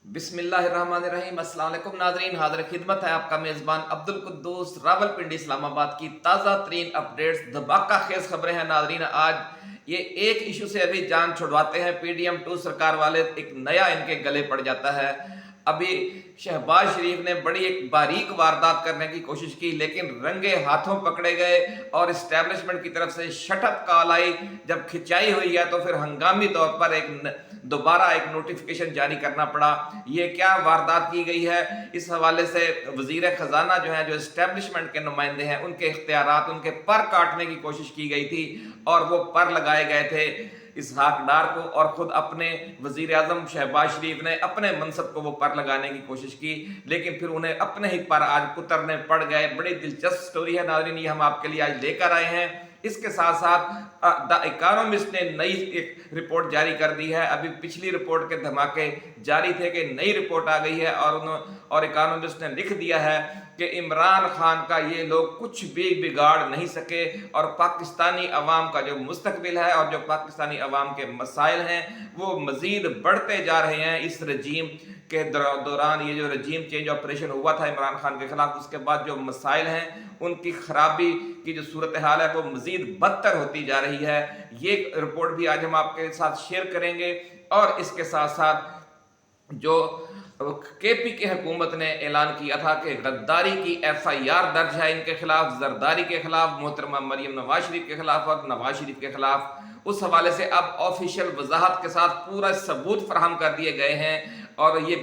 बिस्मिल्लाहिर्रहमानिर्रहीम। अस्सलाम वालेकुम नाज़रीन, हाज़िर खिदमत है आपका मेज़बान अब्दुल कुद्दूस रावलपिंडी इस्लामाबाद की ताज़ा तरीन अपडेट्स, धमाका खेज खबरें हैं नाज़रीन। आज ये एक इशू से अभी जान छुड़वाते हैं, PDM2 सरकार वाले एक नया इनके गले पड़ जाता है। अभी शहबाज शरीफ ने बड़ी एक बारीक वारदात करने की कोशिश की, लेकिन रंगे हाथों पकड़े गए और इस्टेब्लिशमेंट की तरफ से शटअप कॉल आई। जब खिंचाई हुई है तो फिर हंगामी तौर पर दोबारा एक नोटिफिकेशन जारी करना पड़ा। ये क्या वारदात की गई है, इस हवाले से वजीर खजाना जो है, जो इस्टेब्लिशमेंट के नुमाइंदे हैं, उनके इख्तियारात, उनके पर काटने की कोशिश की गई थी और वो पर लगाए गए थे इसहाक डार को, और खुद अपने वजीर आजम शहबाज शरीफ ने अपने मनसब को वो पर लगाने की कोशिश की, लेकिन फिर उन्हें अपने ही पर आज कुतरने पड़ गए। बड़ी दिलचस्प स्टोरी है नाज़रीन, ये हम आपके लिए आज लेकर आए हैं। इसके साथ साथ द इकोनॉमिस्ट ने नई एक रिपोर्ट जारी कर दी है। अभी पिछली रिपोर्ट के धमाके जारी थे कि नई रिपोर्ट आ गई है और इकोनॉमिस्ट ने लिख दिया है कि इमरान खान का ये लोग कुछ भी बिगाड़ नहीं सके, और पाकिस्तानी अवाम का जो मुस्तकबिल है और जो पाकिस्तानी अवाम के मसाइल हैं वो मजीद बढ़ते जा रहे हैं। इस रजीम के दौरान ये जो रजीम चेंज ऑपरेशन हुआ था इमरान खान के खिलाफ, उसके बाद जो मसाइल हैं, उनकी खराबी की जो सूरत हाल है वो मजीद बदतर होती जा रही है। ये रिपोर्ट भी आज हम आपके साथ शेयर करेंगे। और इसके साथ साथ जो केपी की हुकूमत ने ऐलान किया था कि गद्दारी की FIR दर्ज है इनके खिलाफ, जरदारी के खिलाफ, मोहतरमा मरियम नवाज शरीफ के खिलाफ और नवाज शरीफ के खिलाफ। उस हवाले से अब ऑफिशियल वजाहत के साथ पूरा सबूत फराहम कर दिए गए हैं, और ये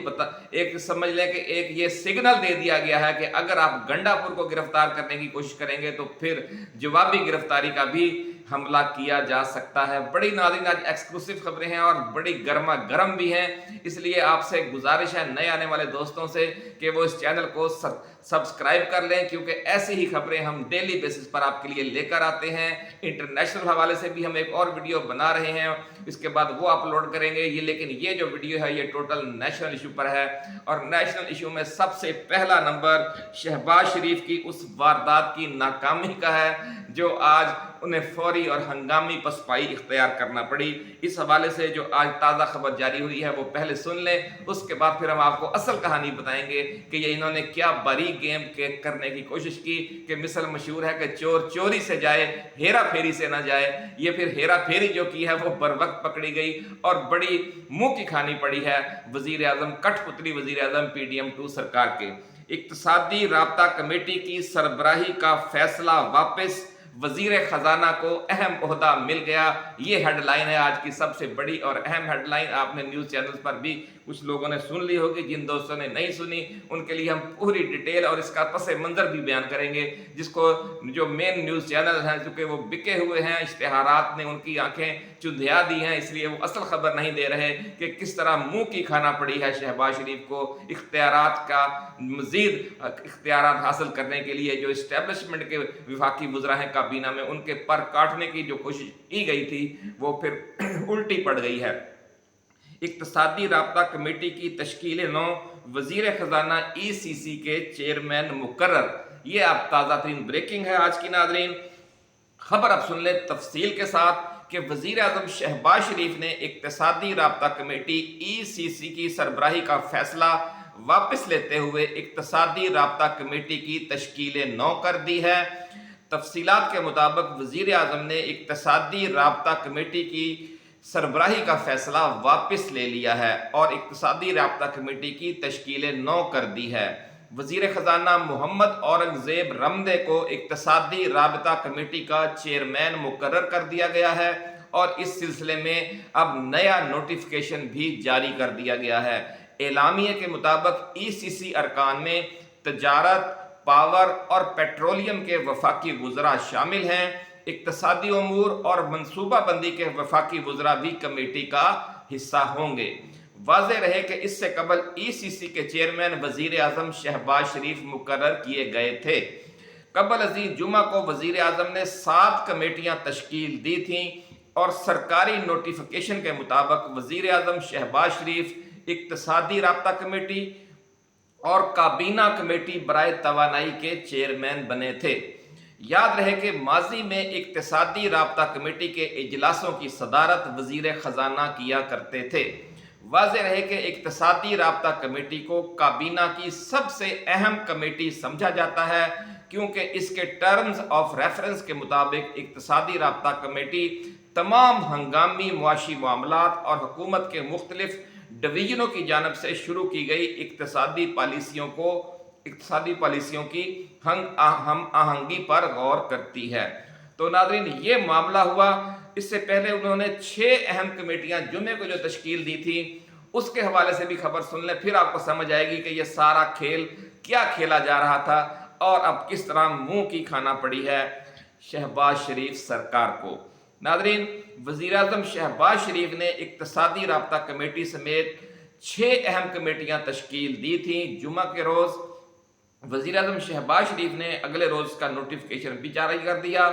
एक समझ लें कि एक ये सिग्नल दे दिया गया है कि अगर आप गंडापुर को गिरफ्तार करने की कोशिश करेंगे तो फिर जवाबी गिरफ्तारी का भी हमला किया जा सकता है। बड़ी नाज़रीन आज एक्सक्लूसिव खबरें हैं और बड़ी गर्मा गर्म भी हैं, इसलिए आपसे गुजारिश है नए आने वाले दोस्तों से कि वो इस चैनल को सब्सक्राइब कर लें, क्योंकि ऐसी ही खबरें हम डेली बेसिस पर आपके लिए लेकर आते हैं। इंटरनेशनल हवाले से भी हम एक और वीडियो बना रहे हैं, इसके बाद वो अपलोड करेंगे लेकिन ये जो वीडियो है ये टोटल नेशनल इशू पर है, और नेशनल इशू में सबसे पहला नंबर शहबाज शरीफ की उस वारदात की नाकामी का है जो आज उन्हें फौरी और हंगामी पसपाई इख्तियार करना पड़ी। इस हवाले से जो आज ताज़ा खबर जारी हुई है वो पहले सुन लें, उसके बाद फिर हम आपको असल कहानी बताएंगे कि ये इन्होंने क्या बारीक गेम करने की कोशिश की। कि मिसल मशहूर है कि चोर चोरी से जाए, हेरा फेरी से ना जाए। ये फिर हेरा फेरी जो की है वो बर वक्त पकड़ी गई और बड़ी मुंह की खानी पड़ी है वजीर आजम, कठपुतली वजीर आजम PDM2 सरकार के। इक्तिसादी राब्ता कमेटी की सरबराही का फैसला वापस, वजीर खजाना को अहम ओहदा मिल गया। ये हेडलाइन है आज की सबसे बड़ी और अहम हेडलाइन। आपने न्यूज़ चैनल्स पर भी कुछ लोगों ने सुन ली होगी, जिन दोस्तों ने नहीं सुनी उनके लिए हम पूरी डिटेल और इसका पस मंजर भी बयान करेंगे, जिसको जो मेन न्यूज़ चैनल हैं चूँकि वो बिके हुए हैं, इश्तिहारात ने उनकी आंखें चुंधिया दी हैं, इसलिए वो असल खबर नहीं दे रहे कि किस तरह मुंह की खाना पड़ी है शहबाज शरीफ को इख्तियारात का मजीद इख्तियारात हासिल करने के लिए। जो इस्टेब्लिशमेंट के विफाकी वज़रा हैं काबीना में, उनके पर काटने की जो कोशिश की गई थी वो फिर उल्टी पड़ गई है। इक्तिसादी राब्ता कमेटी की तश्कील 9, वजीर खजाना ECC के चेयरमैन मुकर्रर। ये अब ताज़ा तरीन ब्रेकिंग है आज की नाज़रीन। खबर अब सुन ले तफसील के साथ कि वजीर आजम शहबाज शरीफ ने इक्तिसादी राब्ता कमेटी ECC की सरबराही का फैसला वापस लेते हुए इक्तिसादी राब्ता कमेटी की तश्कील 9 कर दी है। तफसीलात के मुताबिक वजीर आजम ने इक्तिसादी राब्ता कमेटी की सरबराही का फैसला वापस ले लिया है और इक्तिसादी राब्ता कमेटी की तश्कील 9 कर दी है। वजीर खजाना मोहम्मद औरंगजेब रमदे को इक्तिसादी राब्ता कमेटी का चेयरमैन मुकर्रर कर दिया गया है, और इस सिलसिले में अब नया नोटिफिकेशन भी जारी कर दिया गया है। एलामिया के मुताबिक ECC अरकान में तजारत, पावर और पेट्रोलियम के वफाकी वज़रा शामिल हैं। इक्तिसादी उमूर और मनसूबाबंदी के वफाकी वज़रा भी कमेटी का हिस्सा होंगे। वाज़ेह रहे कि इससे कबल ECC के चेयरमैन वजीर आजम शहबाज शरीफ मुकर्रर किए गए थे। कबल अजीज जुमा को वजीर आजम ने 7 कमेटियां तश्कील दी थीं, और सरकारी नोटिफिकेशन के मुताबिक वजीर आजम शहबाज शरीफ इक्तिसादी राब्ता कमेटी और काबीना कमेटी बराए तवानाई के चेयरमैन बने थे। याद रहे कि माजी में इक्तिसादी राब्ता कमेटी के इजलासों की सदारत वजीर खजाना किया करते थे। वाज़ेह रहे कि इक़्तिसादी राब्ता कमेटी को काबीना की सबसे अहम कमेटी समझा जाता है, क्योंकि इसके टर्म्स ऑफ रेफरेंस के मुताबिक इक़्तिसादी राब्ता कमेटी तमाम हंगामी मुआशी मामलात और हुकूमत के मुख्तलिफ डिवीज़नों की जानिब से शुरू की गई इक़्तिसादी पॉलिसियों की हम आहंगी पर गौर करती है। तो नाज़रीन, ये मामला हुआ। इससे पहले उन्होंने 6 अहम कमेटियां जुमे को जो तश्कील दी थी, उसके हवाले से भी खबर सुन लें, फिर आपको समझ आएगी कि ये सारा खेल क्या खेला जा रहा था और अब किस तरह मुंह की खाना पड़ी है शहबाज शरीफ सरकार को। नाज़रीन, वज़ीर-ए-आज़म शहबाज शरीफ ने इक़्तिसादी राब्ता कमेटी समेत 6 अहम कमेटियां तश्कील दी थी। जुमा के रोज़ वज़ीर-ए-आज़म शहबाज शरीफ ने अगले रोज़ का नोटिफिकेशन भी जारी कर दिया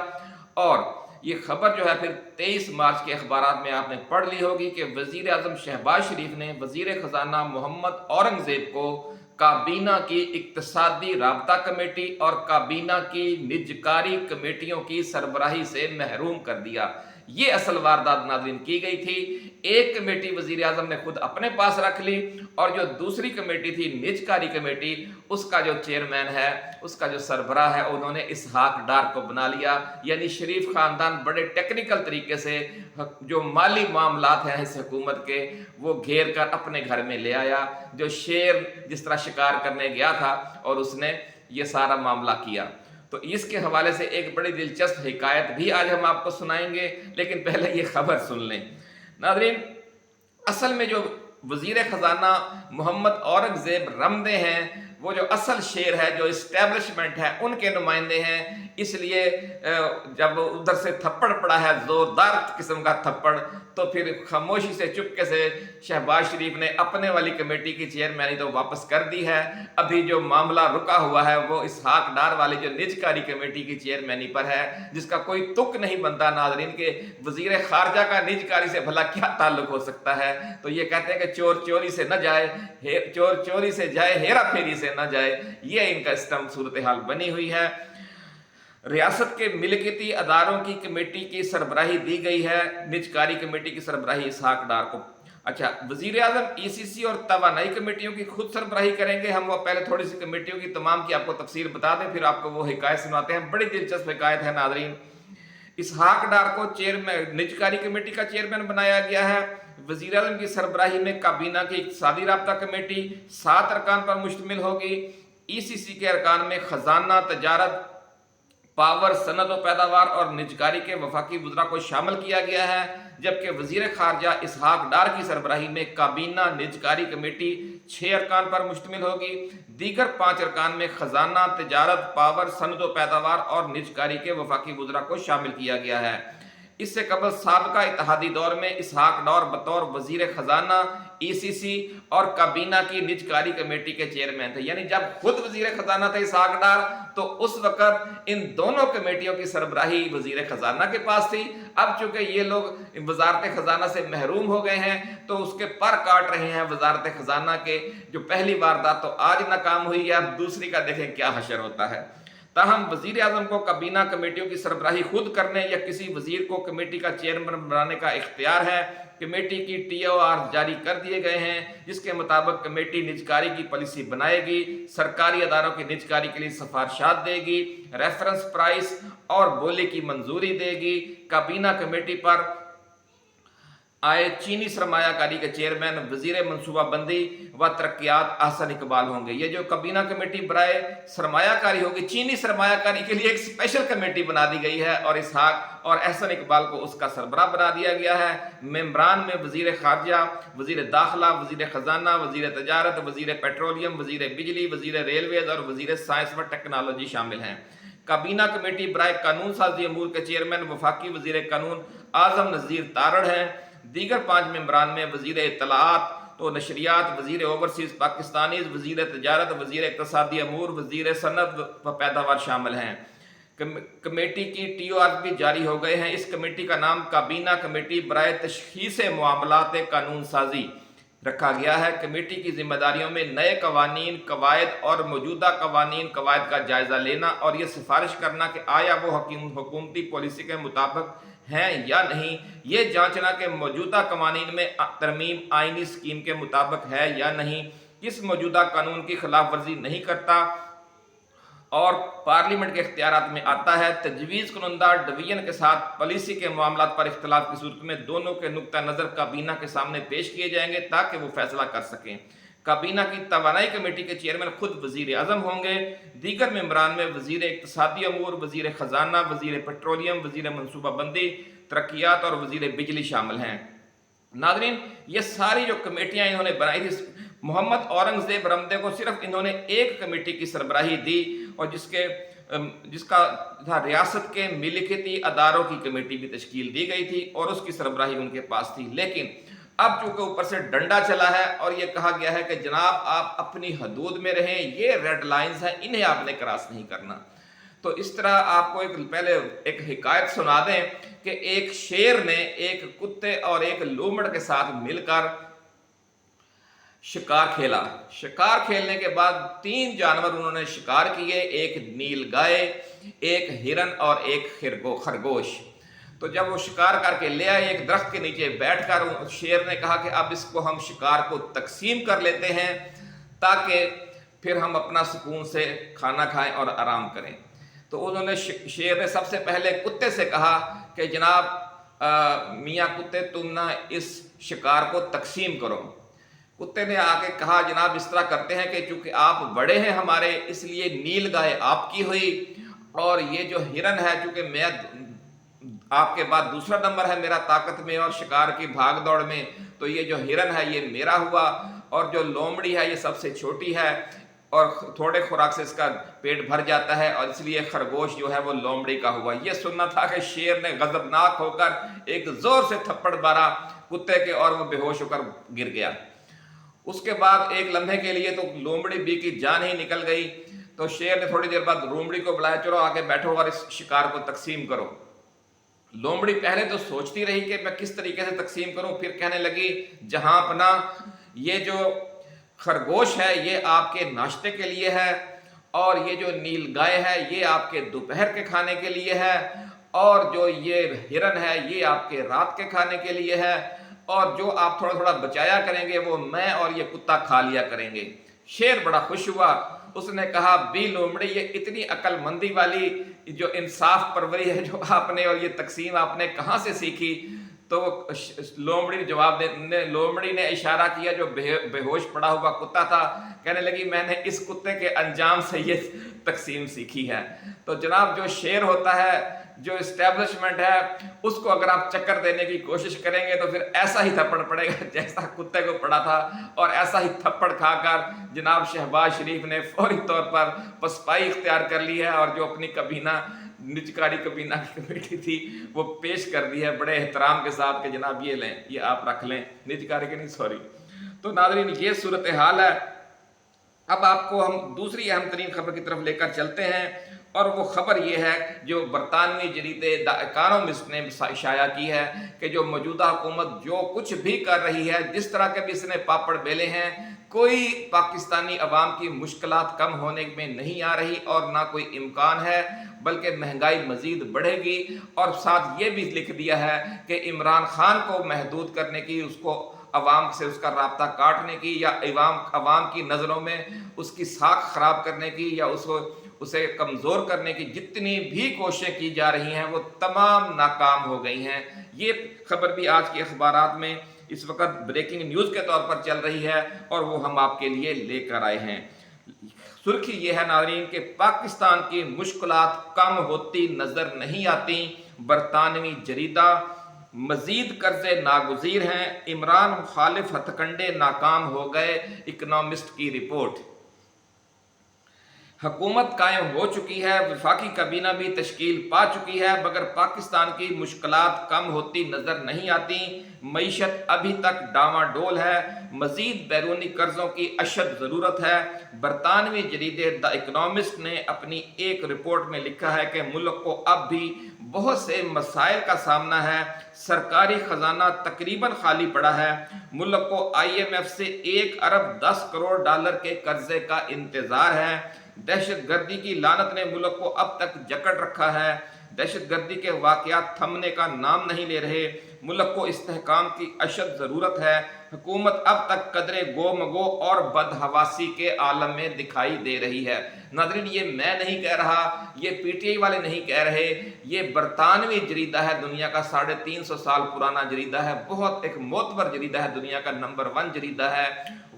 और ये खबर जो है फिर 23 मार्च के अखबारात में आपने पढ़ ली होगी कि वज़ीर-ए-आज़म शहबाज शरीफ ने वज़ीर ख़ज़ाना मोहम्मद औरंगज़ेब को काबीना की इक़्तिसादी राब्ता कमेटी और काबीना की निजकारी कमेटियों की सरबराही से महरूम कर दिया। ये असल वारदात नाज़रीन की गई थी। एक कमेटी वज़ीर-ए-आज़म ने खुद अपने पास रख ली और जो दूसरी कमेटी थी निजकारी कमेटी, उसका जो चेयरमैन है, उसका जो सरबराह है, उन्होंने इसहाक डार को बना लिया। यानी शरीफ ख़ानदान बड़े टेक्निकल तरीके से जो माली मामलात हैं इस हुकूमत के, वो घेर कर अपने घर में ले आया। जो शेर जिस तरह शिकार करने गया था और उसने ये सारा मामला किया। तो इसके हवाले से एक बड़ी दिलचस्प हिकायत भी आज हम आपको सुनाएंगे, लेकिन पहले ये खबर सुन लें। नाज़रीन, असल में जो वज़ीर ख़ज़ाना मोहम्मद औरंगज़ेब रमदे हैं, वो जो असल शेर है, जो इस्टेब्लिशमेंट है, उनके नुमाइंदे हैं। इसलिए जब उधर से थप्पड़ पड़ा है, ज़ोरदार किस्म का थप्पड़, तो फिर खामोशी से चुपके से शहबाज शरीफ ने अपने वाली कमेटी की चेयरमैनी तो वापस कर दी है। अभी जो मामला रुका हुआ है वो इसहाक डार वाली जो निजकारी कमेटी की चेयरमैनी पर है, जिसका कोई तुक नहीं बनता नाज़रीन के वज़ीर ख़ारजा का निजकारी से भला क्या ताल्लुक हो सकता है। तो ये कहते हैं कि चोर चोरी से न जाए, चोर चोरी से जाए, हेरा फेरी से न जाए। ये इनका सिस्टम सूरत हाल बनी हुई है। रियासत के मिलकियती अदारों की कमेटी की सरबराही दी गई है, निजकारी कमेटी की सरबराही इसहाक डार को। अच्छा, वज़ीर-ए-आज़म ईसीसी और तवानाई कमेटियों की खुद सरबराही करेंगे। हम वो पहले थोड़ी सी कमेटियों की तमाम की आपको तफसीर बता दें, फिर आपको वो हिकायत सुनाते हैं। बड़ी दिलचस्प हिकायत है नाज़रीन। इसहाक डार को चेयरमैन निजकारी कमेटी का चेयरमैन बनाया गया है। वज़ीर-ए-आज़म की सरबराही में काबीना की इक़्तिसादी राब्ता कमेटी 7 अरकान पर मुश्तमिल होगी। ईसीसी के अरकान में खजाना, तजारत, पावर, सनद व पैदावार और निजकारी के वफाकी वज़रा को शामिल किया गया है, जबकि वज़ीर ख़ारजा इसहाक डार की सरबराही में काबीना निजकारी कमेटी 6 अरकान पर मुश्तमिल होगी। दीगर 5 अरकान में खजाना, तजारत, पावर, सनद व पैदावार और निजकारी के वफाकी वज़रा को शामिल किया गया है। इससे कबल साबका इत्तेहादी दौर में इसहाक डार बतौर वज़ीर ख़जाना ईसीसी और काबीना की निजकारी कमेटी के चेयरमैन थे। यानी जब खुद वज़ीर ख़जाना थे इसहाक डार, तो उस वक़्त इन दोनों कमेटियों की सरबराही वज़ीर ख़जाना के पास थी। अब चूंकि ये लोग वज़ारत ख़जाना से महरूम हो गए हैं, तो उसके पर काट रहे हैं वज़ारत ख़जाना के। जो पहली वारदात तो आज नाकाम हुई है, अब दूसरी का देखें क्या हशर होता है। ताहम वज़ीर-ए-आज़म को काबीना कमेटियों की सरबराही खुद करने या किसी वज़ीर को कमेटी का चेयरमैन बनाने का इख्तियार है। कमेटी की TOR जारी कर दिए गए हैं, जिसके मुताबिक कमेटी निजकारी की पॉलिसी बनाएगी, सरकारी अदारों की निजकारी के लिए सिफारिशात देगी, रेफरेंस प्राइस और बोली की मंजूरी देगी। काबीना कमेटी पर आए चीनी सरमायाकारी के चेयरमैन वज़ीर मनसूबाबंदी व तरक्यात अहसन इकबाल होंगे। ये जो काबीना कमेटी बराए सरमायाकारी होगी, चीनी सरमायाकारी के लिए एक स्पेशल कमेटी बना दी गई है और इसहाक और अहसन इकबाल को उसका सरबराह बना दिया गया है। मेंबरान में वज़ीर ख़ारजा, वज़ीर दाखिला, वज़ीर ख़जाना, वज़ीर तजारत, वज़ीर पेट्रोलियम, वज़ीर बिजली, वज़ीर रेलवेज़ और वज़ीर साइंस व टेक्नोलॉजी शामिल हैं। काबीना कमेटी बराए कानून साजी अमूर के चेयरमैन वफाकी वज़ीर कानून आज़म नज़ीर तारड़ हैं। दीगर 5 मेंबरान में वज़ीर इत्तलाआत तो नशरियात, वज़ीर ओवरसीज़ पाकिस्तानीज़, वज़ीर तजारत, वज़ीर इक़्तिसादी अमूर, वज़ीर सनद व पैदावार शामिल हैं। कमेटी की TOR भी जारी हो गए हैं। इस कमेटी का नाम काबीना कमेटी बराए तशख़ीस मामलात कानून साजी रखा गया है। कमेटी की जिम्मेदारियों में नए कवानीन, कवायद और मौजूदा कवानीन कवायद का जायज़ा लेना और ये सिफारिश करना कि आया वो हुकूमती पॉलिसी के मुताबिक हैं या नहीं, ये जांचना कि मौजूदा कवानीन में तरमीम आइनी स्कीम के मुताबिक है या नहीं, किस मौजूदा कानून की खिलाफ वर्जी नहीं करता और पार्लियामेंट के इख्तियारात में आता है। तजवीज़ कुनंदा डिवीजन के साथ पॉलिसी के मामलात पर इख्तलाफ की सूरत में दोनों के नुक्ता नज़र काबीना के सामने पेश किए जाएंगे ताकि वो फैसला कर सकें। काबीना की तवानाई कमेटी के चेयरमैन खुद वज़ीर आज़म होंगे। दीगर मेंबरान में वज़ीर इक़्तिसादी अमूर, वज़ीर ख़जाना, वज़ीर पेट्रोलियम, वज़ीर मनसूबाबंदी तरक्यात और वज़ीर बिजली शामिल हैं। नाज़रीन, ये सारी जो कमेटियाँ इन्होंने बनाई थी, मोहम्मद औरंगज़ेब रमदे को सिर्फ इन्होंने एक कमेटी की सरबराही दी और जिसका रियासत के मिलिकती अदारों की कमेटी भी तश्कील दी गई थी और उसकी सरबराही उनके पास थी। लेकिन अब चूंकि ऊपर से डंडा चला है और ये कहा गया है कि जनाब आप अपनी हदूद में रहें, ये रेड लाइंस हैं, इन्हें आपने क्रॉस नहीं करना। तो इस तरह आपको पहले एक हिकायत सुना दें कि एक शेर ने एक कुत्ते और एक लोमड़ के साथ मिलकर शिकार खेला। शिकार खेलने के बाद 3 जानवर उन्होंने शिकार किए, एक नीलगाय, एक हिरन और एक खरगोश। तो जब वो शिकार करके ले आए, एक दरख्त के नीचे बैठकर शेर ने कहा कि अब इसको हम शिकार को तकसीम कर लेते हैं ताकि फिर हम अपना सुकून से खाना खाएं और आराम करें। तो उन्होंने शेर ने सबसे पहले कुत्ते से कहा कि जनाब मियाँ कुत्ते, तुम ना इस शिकार को तकसीम करो। कुत्ते ने आके कहा जनाब इस तरह करते हैं कि चूंकि आप बड़े हैं हमारे, इसलिए नीलगाय आपकी हुई और ये जो हिरन है, चूंकि मैं आपके बाद दूसरा नंबर है मेरा ताकत में और शिकार की भाग दौड़ में, तो ये जो हिरन है ये मेरा हुआ और जो लोमड़ी है ये सबसे छोटी है और थोड़े खुराक से इसका पेट भर जाता है और इसलिए खरगोश जो है वो लोमड़ी का हुआ। ये सुनना था कि शेर ने गजबनाक होकर एक जोर से थप्पड़ मारा कुत्ते के और वो बेहोश होकर गिर गया। उसके बाद एक लम्हे के लिए तो लोमड़ी बी की जान ही निकल गई। तो शेर ने थोड़ी देर बाद लोमड़ी को बुलाया, चलो आके बैठो और इस शिकार को तकसीम करो। लोमड़ी पहले तो सोचती रही कि मैं किस तरीके से तकसीम करूं, फिर कहने लगी जहां अपना ये जो खरगोश है ये आपके नाश्ते के लिए है और ये जो नीलगाय है ये आपके दोपहर के खाने के लिए है और जो ये हिरन है ये आपके रात के खाने के लिए है और जो आप थोड़ा थोड़ा बचाया करेंगे वो मैं और ये कुत्ता खा लिया करेंगे। शेर बड़ा खुश हुआ, उसने कहा बी लोमड़ी, ये इतनी अक्लमंदी वाली जो इंसाफ परवरी है जो आपने और ये तकसीम आपने कहाँ से सीखी। तो लोमड़ी ने जवाब दे, लोमड़ी ने इशारा किया जो बेहोश पड़ा हुआ कुत्ता था, कहने लगी मैंने इस कुत्ते के अंजाम से ये तकसीम सीखी है। तो जनाब जो शेर होता है, जो इस्टेब्लिशमेंट है, उसको अगर आप चक्कर देने की कोशिश करेंगे तो फिर ऐसा ही थप्पड़ पड़ेगा जैसा कुत्ते को पड़ा था और ऐसा ही थप्पड़ खाकर जनाब शहबाज शरीफ ने फौरी तौर पर पसपाई इख्तियार कर ली है और जो अपनी कबीना निजकारी कबीना की कमेटी थी वो पेश कर दी है बड़े एहतराम के साथ कि जनाब ये लें, ये आप रख लें, निजकारी के नहीं सॉरी। तो नाज़रीन ये सूरत हाल है। अब आपको हम दूसरी अहम तरीन खबर की तरफ लेकर चलते हैं और वो खबर ये है जो बरतानवी जरीदे द इकोनॉमिस्ट ने शाया की है कि जो मौजूदा हुकूमत जो कुछ भी कर रही है, जिस तरह के भी इसने पापड़ बेले हैं, कोई पाकिस्तानी अवाम की मुश्किलात कम होने में नहीं आ रही और ना कोई इम्कान है, बल्कि महंगाई मजीद बढ़ेगी। और साथ ये भी लिख दिया है कि इमरान खान को महदूद करने की, उसको अवाम से उसका राब्ता काटने की या अवाम की नज़रों में उसकी साख खराब करने की या उसे कमज़ोर करने की जितनी भी कोशिशें की जा रही हैं वो तमाम नाकाम हो गई हैं। ये खबर भी आज के अखबारात में इस वक्त ब्रेकिंग न्यूज़ के तौर पर चल रही है और वो हम आपके लिए लेकर आए हैं। सुर्खी ये है नाज़रीन कि पाकिस्तान की मुश्किलात कम होती नज़र नहीं आती, बरतानवी जरीदा मजीद कर्जे नागुज़ीर हैं, इमरान मुखालिफ हथकंडे नाकाम हो गए, इकोनॉमिस्ट की रिपोर्ट। हुकूमत कायम हो चुकी है, वफाकी काबीना भी तश्कील पा चुकी है, मगर पाकिस्तान की मुश्किलात कम होती नज़र नहीं आती। मईशत अभी तक डामाडोल है, मज़ीद बैरूनी कर्ज़ों की अशद ज़रूरत है। बरतानवी जरीदे द इकोनॉमिस्ट ने अपनी एक रिपोर्ट में लिखा है कि मुल्क को अब भी बहुत से मसाइल का सामना है, सरकारी ख़जाना तकरीबन खाली पड़ा है, मुल्क को IMF से 1 अरब 10 करोड़ डॉलर के कर्जे का इंतज़ार है, दहशत गर्दी की लानत ने मुल्क को अब तक जकड़ रखा है, दहशत गर्दी के वाक़यात थमने का नाम नहीं ले रहे। मुल्क को इस्तेहकाम की अशद ज़रूरत है। हुकूमत अब तक कदरे गो मगो और बदहवासी के आलम में दिखाई दे रही है। नाज़रीन, ये मैं नहीं कह रहा, ये पीटीआई वाले नहीं कह रहे, ये बरतानवी जरीदा है, दुनिया का 350 साल पुराना जरीदा है, बहुत एक मोतबर जरीदा है, दुनिया का नंबर 1 जरीदा है।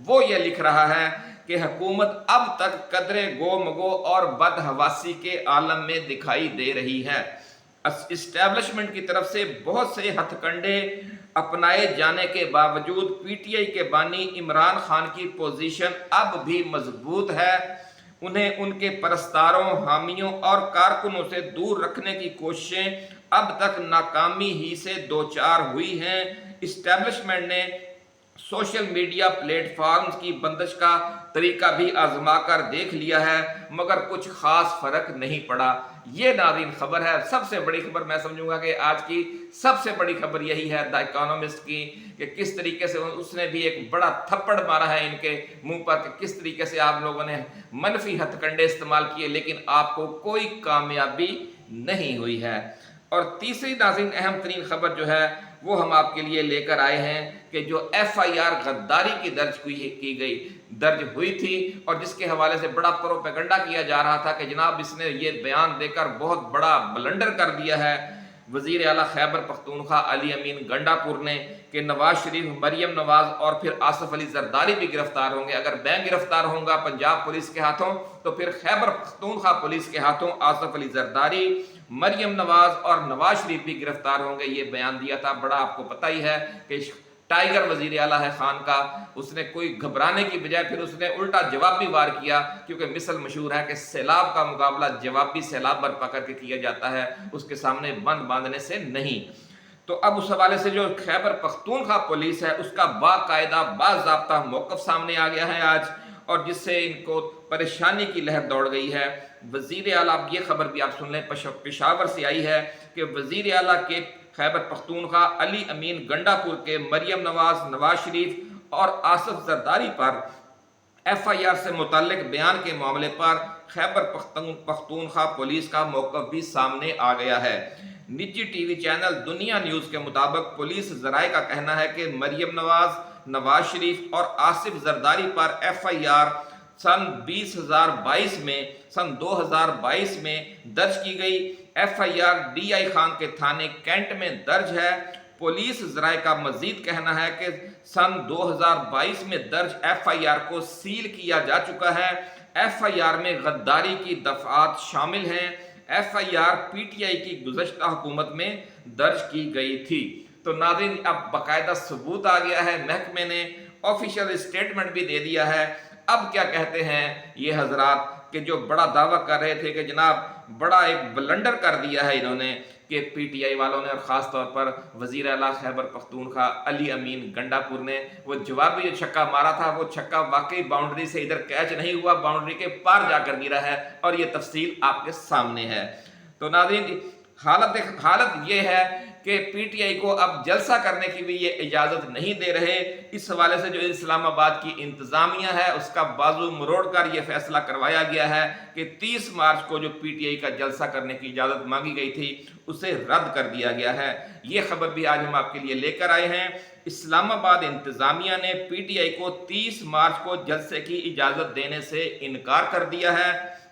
वो ये लिख रहा है कि हुकूमत अब तक कदरे गो मगो और बदहवासी के आलम में दिखाई दे रही है। इस्टेब्लिशमेंट की तरफ से बहुत से हथकंडे अपनाए जाने के बावजूद पीटीआई के बानी इमरान खान की पोजीशन अब भी मजबूत है। उन्हें उनके परस्तारों, हामियों और कारकुनों से दूर रखने की कोशिशें अब तक नाकामी ही से दो चार हुई हैं। इस्टेब्लिशमेंट ने सोशल मीडिया प्लेटफॉर्म्स की बंदिश का तरीका भी आजमा कर देख लिया है, मगर कुछ खास फर्क नहीं पड़ा। ये नाज़रीन खबर है। सबसे बड़ी खबर मैं समझूंगा कि आज की सबसे बड़ी खबर यही है द इकोनॉमिस्ट की, कि किस तरीके से उसने भी एक बड़ा थप्पड़ मारा है इनके मुंह पर कि किस तरीके से आप लोगों ने मनफी हथकंडे इस्तेमाल किए, लेकिन आपको कोई कामयाबी नहीं हुई है। और तीसरी नाज़रीन अहम तरीन खबर जो है वो हम आपके लिए लेकर आए हैं कि जो एफआईआर गद्दारी की दर्ज हुई थी और जिसके हवाले से बड़ा प्रोपेगेंडा किया जा रहा था कि जनाब इसने ये बयान देकर बहुत बड़ा ब्लंडर कर दिया है। वजीर आला खैबर पख्तूनख्वा अली अमीन गंडापुर ने कि नवाज शरीफ, मरियम नवाज और फिर आसिफ अली जरदारी भी गिरफ्तार होंगे। अगर मैं गिरफ्तार होऊंगा पंजाब पुलिस के हाथों तो फिर खैबर पख्तूनख्वा पुलिस के हाथों आसिफ अली जरदारी, मरियम नवाज और नवाज शरीफ भी गिरफ्तार होंगे। ये बयान दिया था। बड़ा आपको पता ही है कि टाइगर वजीर आला है खान का, उसने कोई घबराने की बजाय फिर उसने उल्टा जवाबी वार किया, क्योंकि मिसल मशहूर है कि सैलाब का मुकाबला जवाबी सैलाब बर्पा करके किया जाता है, उसके सामने बंद बांधने से नहीं। तो अब उस हवाले से जो खैबर पख्तूनख्वा पुलिस है उसका बाकायदा बाज़ाब्ता मौक़िफ़ सामने आ गया है आज, और जिससे इनको परेशानी की लहर दौड़ गई है। वजीर आला, ये खबर भी आप सुन लें, पेशावर से आई है कि वजीर आला के खैबर पख्तूनख्वा अली अमीन गंडापुर के मरियम नवाज, नवाज शरीफ और आसिफ जरदारी पर एफआईआर से मुताल्लिक बयान के मामले पर खैबर पख्तूनख्वा पुलिस का मौक़िफ़ भी सामने आ गया है। निजी टीवी चैनल दुनिया न्यूज़ के मुताबिक पुलिस ज़राए का कहना है कि मरियम नवाज, नवाज शरीफ और आसिफ जरदारी पर एफआईआर सन 2022 में दर्ज की गई। एफआईआर डीआई खान के थाने कैंट में दर्ज है। पुलिस ज़राए का मजीद कहना है कि सन 2022 में दर्ज एफआईआर को सील किया जा चुका है। एफआईआर में गद्दारी की दफात शामिल हैं। एफआईआर पीटीआई की गुज़श्ता हुकूमत में दर्ज की गई थी। तो नाज़रीन, अब बाकायदा सबूत आ गया है, महकमे ने ऑफिशियल स्टेटमेंट भी दे दिया है। अब क्या कहते हैं ये हजरात कि जो बड़ा दावा कर रहे थे कि जनाब बड़ा एक ब्लंडर कर दिया है इन्होंने, कि पीटीआई वालों ने और ख़ास तौर पर वज़ीर आला खैबर पख्तूनख्वा अली अमीन गंडापुर ने वो जवाबी जो छक्का मारा था, वो छक्का वाकई बाउंड्री से इधर कैच नहीं हुआ, बाउंड्री के पार जाकर गिरा है, और ये तफसील आपके सामने है। तो नाज़रीन, हालत ये है कि पीटीआई को अब जलसा करने की भी ये इजाज़त नहीं दे रहे। इस हवाले से जो इस्लामाबाद की इंतज़ामिया है उसका बाजू मरोड़ कर ये फैसला करवाया गया है कि 30 मार्च को जो पीटीआई का जलसा करने की इजाज़त मांगी गई थी उसे रद्द कर दिया गया है। ये खबर भी आज हम आपके लिए लेकर आए हैं। इस्लामाबाद इंतज़ामिया ने पीटीआई को 30 मार्च को जलसे की इजाज़त देने से इनकार कर दिया है।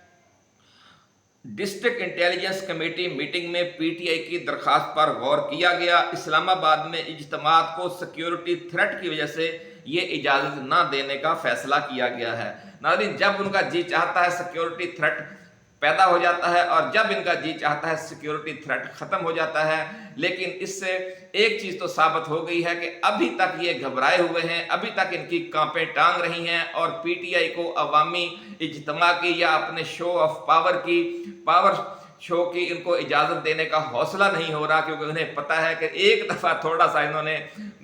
डिस्ट्रिक्ट इंटेलिजेंस कमेटी मीटिंग में पीटीआई की दरखास्त पर गौर किया गया। इस्लामाबाद में इज्तिमात को सिक्योरिटी थ्रेट की वजह से ये इजाज़त न देने का फैसला किया गया है। नाज़रीन, जब उनका जी चाहता है सिक्योरिटी थ्रेट पैदा हो जाता है और जब इनका जी चाहता है सिक्योरिटी थ्रेट ख़त्म हो जाता है। लेकिन इससे एक चीज़ तो साबित हो गई है कि अभी तक ये घबराए हुए हैं, अभी तक इनकी कांपें टांग रही हैं, और पीटीआई को अवामी इज्तिमा की या अपने शो ऑफ पावर शो की इनको इजाज़त देने का हौसला नहीं हो रहा, क्योंकि उन्हें पता है कि एक दफ़ा थोड़ा सा इन्होंने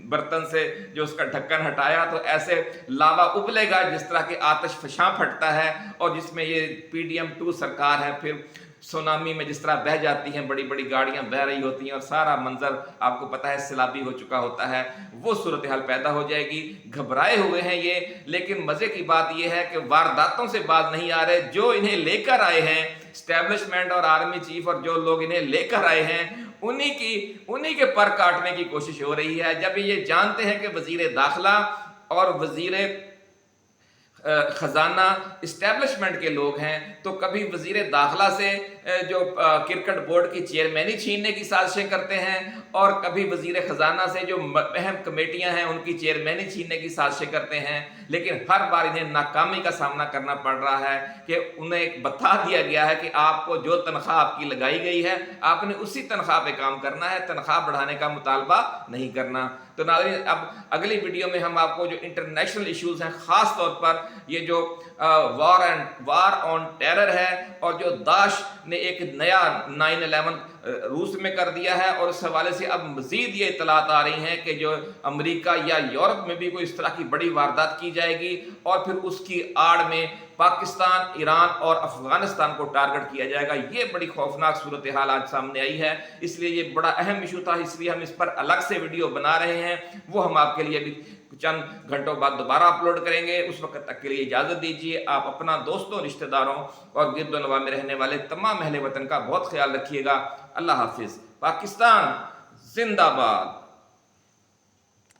बर्तन से जो उसका ढक्कन हटाया तो ऐसे लावा उबलेगा जिस तरह की आतिश फशां फटता है, और जिसमें ये PDM-2 सरकार है फिर सुनामी में जिस तरह बह जाती हैं, बड़ी बड़ी गाड़ियां बह रही होती हैं और सारा मंजर आपको पता है सैलाबी हो चुका होता है, वो सूरत हाल पैदा हो जाएगी। घबराए हुए हैं ये, लेकिन मजे की बात ये है कि वारदातों से बाज नहीं आ रहे। जो इन्हें लेकर आए हैं स्टैब्लिशमेंट और आर्मी चीफ और जो लोग इन्हें लेकर आए हैं, उन्हीं के पर काटने की कोशिश हो रही है। जब ये जानते हैं कि वजीर दाखिला और वजीर खजाना इस्टेब्लिशमेंट के लोग हैं, तो कभी वजीर दाखिला से जो क्रिकेट बोर्ड की चेयरमैनी छीनने की साजिशें करते हैं और कभी वजीर खजाना से जो अहम कमेटियां हैं उनकी चेयरमैनी छीनने की साजिशें करते हैं। लेकिन हर बार इन्हें नाकामी का सामना करना पड़ रहा है कि उन्हें बता दिया गया है कि आपको जो तनख्वाह आपकी लगाई गई है आपने उसी तनख्वाह पे काम करना है, तनख्वाह बढ़ाने का मुतालबा नहीं करना। तो नाज़रीन, अब अगली वीडियो में हम आपको जो इंटरनेशनल इश्यूज हैं, खास तौर पर ये जो वार ऑन टेरर है और जो दाश ने एक नया 9/11 रूस में कर दिया है, और इस हवाले से अब मजीद ये इतलात आ रही हैं कि जो अमेरिका या यूरोप में भी कोई इस तरह की बड़ी वारदात की जाएगी और फिर उसकी आड़ में पाकिस्तान, ईरान और अफगानिस्तान को टारगेट किया जाएगा। ये बड़ी खौफनाक सूरत हाल आज सामने आई है, इसलिए ये बड़ा अहम इशू था, इसलिए हम इस पर अलग से वीडियो बना रहे हैं। वो हम आपके लिए अभी चंद घंटों बाद दोबारा अपलोड करेंगे। उस वक्त तक के लिए इजाज़त दीजिए। आप अपना दोस्तों, रिश्तेदारों और गिरदोनवा में रहने वाले तमाम अहले वतन का बहुत ख्याल रखिएगा। अल्लाह हाफिज़। पाकिस्तान जिंदाबाद।